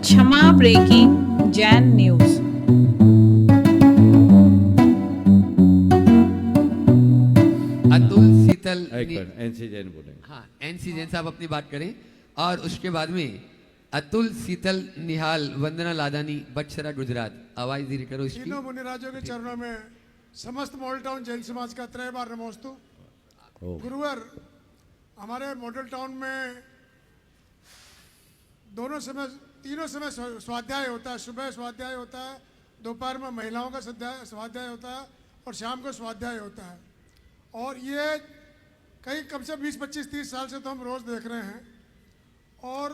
क्षमा breaking Jain news. Atul शीतल NC Jain बोलेंगे। हाँ, एनसी जैन साहब अपनी बात करें और उसके बाद में अतुल शीतल निहाल वंदना लादानी बटसरा गुजरात आवाज धीरे करो इसकी। तीनों मुनिराजों के चरणों में समस्त मॉडल टाउन जैन समाज का त्रय बार नमोस्तु। गुरुवर, हमारे मॉडल टाउन में तीनों समय स्वाध्याय होता है। सुबह स्वाध्याय होता है, दोपहर में महिलाओं का स्वाध्याय होता है और शाम को स्वाध्याय होता है। और ये कई कम से 20-25-30 साल से तो हम रोज़ देख रहे हैं। और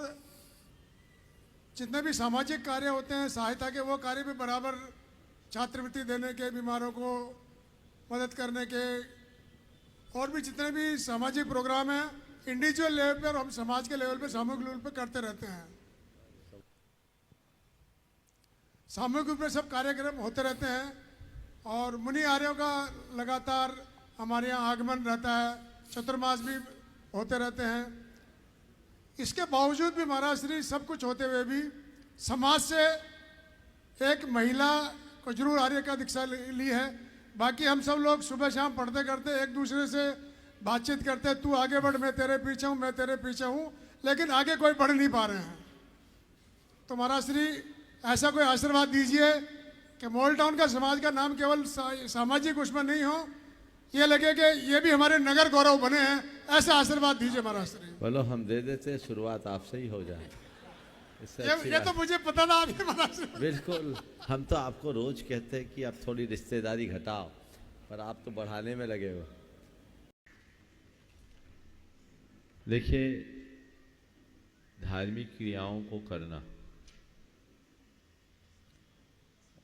जितने भी सामाजिक कार्य होते हैं, सहायता के, वो कार्य भी बराबर, छात्रवृत्ति देने के, बीमारों को मदद करने के, और भी जितने भी सामाजिक प्रोग्राम हैं, इंडिविजुअल लेवल पर, हम समाज के लेवल पर, सामूहिक लेवल पर करते रहते हैं। सामूहिक रूप में सब कार्यक्रम होते रहते हैं और मुनि आर्यों का लगातार हमारे यहाँ आगमन रहता है, चतुर्मास भी होते रहते हैं। इसके बावजूद भी महाराज श्री सब कुछ होते हुए भी समाज से एक महिला को जरूर आर्य का दीक्षा ली है। बाकी हम सब लोग सुबह शाम पढ़ते करते एक दूसरे से बातचीत करते, तू आगे बढ़, मैं तेरे पीछे हूँ, मैं तेरे पीछे हूँ, लेकिन आगे कोई बढ़ नहीं पा रहे हैं। तो महाराज श्री ऐसा कोई आशीर्वाद दीजिए कि मॉडल टाउन का समाज का नाम केवल सामाजिक उसमें नहीं हो, ये लगे कि ये भी हमारे नगर गौरव बने हैं, ऐसा आशीर्वाद दीजिए महाराज श्री। बोलो, हम दे देते, शुरुआत आपसे ही हो जाए। ये तो मुझे पता था अभी महाराज श्री। बिल्कुल, हम तो आपको रोज कहते हैं कि आप थोड़ी रिश्तेदारी घटाओ, पर आप तो बढ़ाने में लगे हो। देखिए, धार्मिक क्रियाओं को करना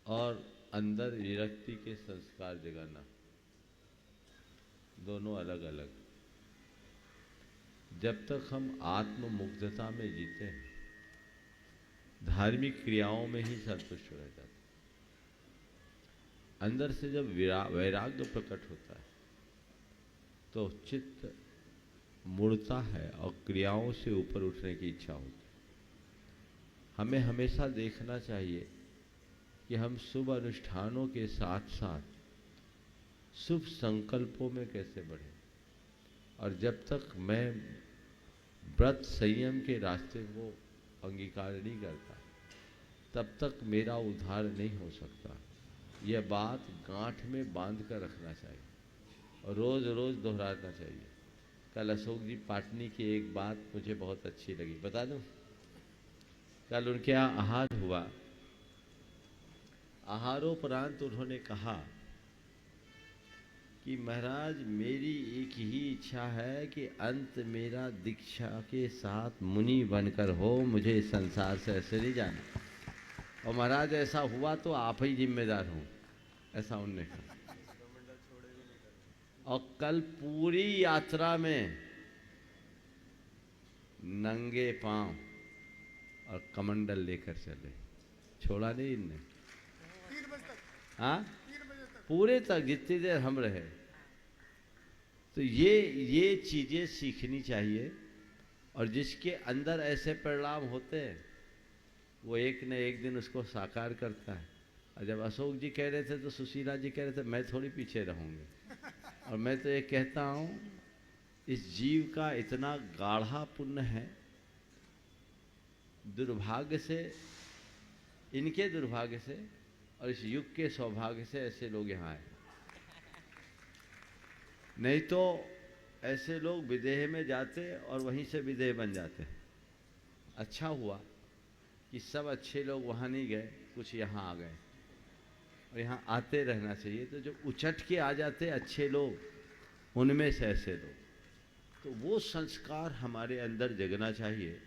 और अंदर विरक्ति के संस्कार जगाना दोनों अलग अलग। जब तक हम आत्ममुग्धता में जीते हैं, धार्मिक क्रियाओं में ही संतुष्ट रह जाते हैं। अंदर से जब वैराग्य प्रकट होता है तो चित्त मुड़ता है और क्रियाओं से ऊपर उठने की इच्छा होती है। हमें हमेशा देखना चाहिए कि हम शुभ अनुष्ठानों के साथ साथ शुभ संकल्पों में कैसे बढ़े। और जब तक मैं व्रत संयम के रास्ते को अंगीकार नहीं करता, तब तक मेरा उद्धार नहीं हो सकता। यह बात गांठ में बांध कर रखना चाहिए और रोज़ रोज़ दोहराना चाहिए। कल अशोक जी पाटनी की एक बात मुझे बहुत अच्छी लगी, बता दूं। कल उनके यहाँ आहार हुआ। आहारोपरांत उन्होंने कहा कि महाराज, मेरी एक ही इच्छा है कि अंत मेरा दीक्षा के साथ मुनि बनकर हो, मुझे इस संसार से ऐसे नहीं जाना। और महाराज ऐसा हुआ तो आप ही जिम्मेदार हो, ऐसा उन्होंने कहा। और कल पूरी यात्रा में नंगे पांव और कमंडल लेकर चले, छोड़ा नहीं इनने। हाँ, पूरे तक जितनी देर हम रहे। तो ये चीजें सीखनी चाहिए। और जिसके अंदर ऐसे परिणाम होते हैं वो एक न एक दिन उसको साकार करता है। और जब अशोक जी कह रहे थे तो सुशीला जी कह रहे थे मैं थोड़ी पीछे रहूंगी। और मैं तो ये कहता हूँ, इस जीव का इतना गाढ़ा पुण्य है, दुर्भाग्य से, इनके दुर्भाग्य से और इस युग के सौभाग्य से ऐसे लोग यहाँ आए। नहीं तो ऐसे लोग विदेह में जाते और वहीं से विदेह बन जाते। अच्छा हुआ कि सब अच्छे लोग वहाँ नहीं गए, कुछ यहाँ आ गए। और यहाँ आते रहना चाहिए। तो जो उचट के आ जाते अच्छे लोग, उनमें से ऐसे लोग, तो वो संस्कार हमारे अंदर जगना चाहिए।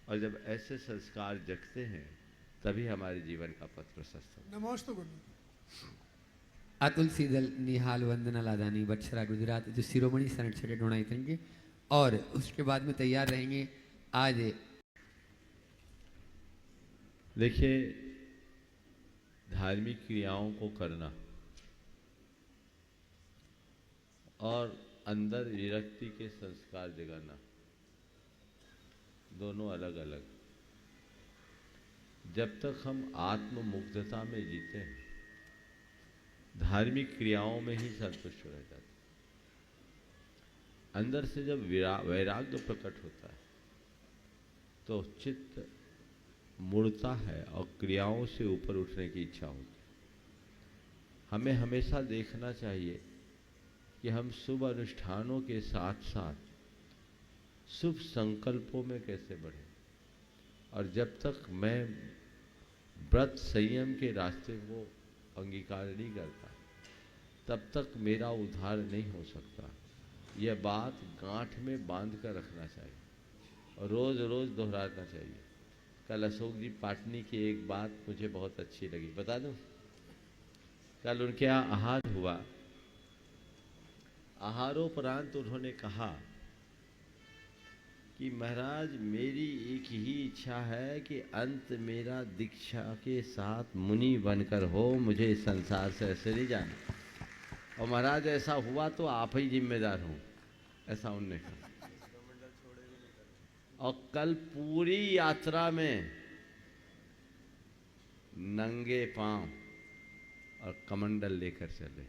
और जब ऐसे संस्कार जगते हैं तभी हमारे जीवन का पथ प्रशस्त हो। नमस्ते गुरु। अतुल शीतल निहाल वंदना लादानी बटसरा गुजरात जो शिरोमणि शरण छठे ढूंढाई करेंगे और उसके बाद में तैयार रहेंगे। आज देखिए, धार्मिक क्रियाओं को करना और अंदर विरक्ति के संस्कार जगाना दोनों अलग अलग। जब तक हम आत्म मुग्धता में जीते हैं, धार्मिक क्रियाओं में ही संतुष्ट रह जाते हैं। अंदर से जब वैराग्य प्रकट होता है तो चित्त मुड़ता है और क्रियाओं से ऊपर उठने की इच्छा होती है। हमें हमेशा देखना चाहिए कि हम शुभ अनुष्ठानों के साथ साथ शुभ संकल्पों में कैसे बढ़ें। और जब तक मैं व्रत संयम के रास्ते को अंगीकार नहीं करता, तब तक मेरा उद्धार नहीं हो सकता। यह बात गांठ में बांध कर रखना चाहिए और रोज़ रोज़ दोहराना चाहिए। कल अशोक जी पाटनी की एक बात मुझे बहुत अच्छी लगी, बता दूं। कल उनके यहाँ आहार हुआ। आहारोपरांत उन्होंने कहा कि महाराज, मेरी एक ही इच्छा है कि अंत मेरा दीक्षा के साथ मुनि बनकर हो, मुझे इस संसार से ऐसे नहीं जाना। और महाराज ऐसा हुआ तो आप ही जिम्मेदार हो, ऐसा उन्होंने कहा। और कल पूरी यात्रा में नंगे पांव और कमंडल लेकर चले,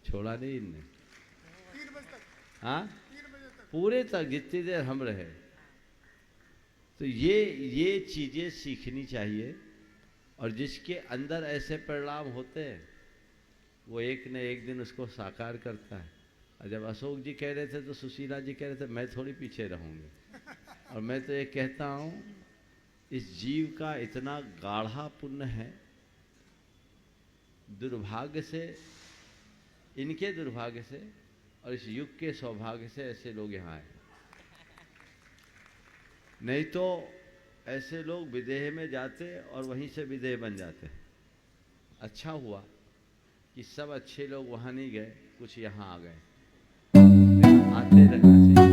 छोड़ा नहीं इनने। 3 बजे तक। हाँ, 3 बजे तक पूरे तक जितनी देर हम रहे। तो ये चीजें सीखनी चाहिए। और जिसके अंदर ऐसे परिणाम होते हैं वो एक न एक दिन उसको साकार करता है। और जब अशोक जी कह रहे थे तो सुशीला जी कह रहे थे मैं थोड़ी पीछे रहूँगी। और मैं तो ये कहता हूँ, इस जीव का इतना गाढ़ा पुण्य है, दुर्भाग्य से, इनके दुर्भाग्य से और इस युग के सौभाग्य से ऐसे लोग यहाँ आए। नहीं तो ऐसे लोग विदेह में जाते और वहीं से विदेह बन जाते। अच्छा हुआ कि सब अच्छे लोग वहाँ नहीं गए, कुछ यहाँ आ गए। आते रहना चाहिए।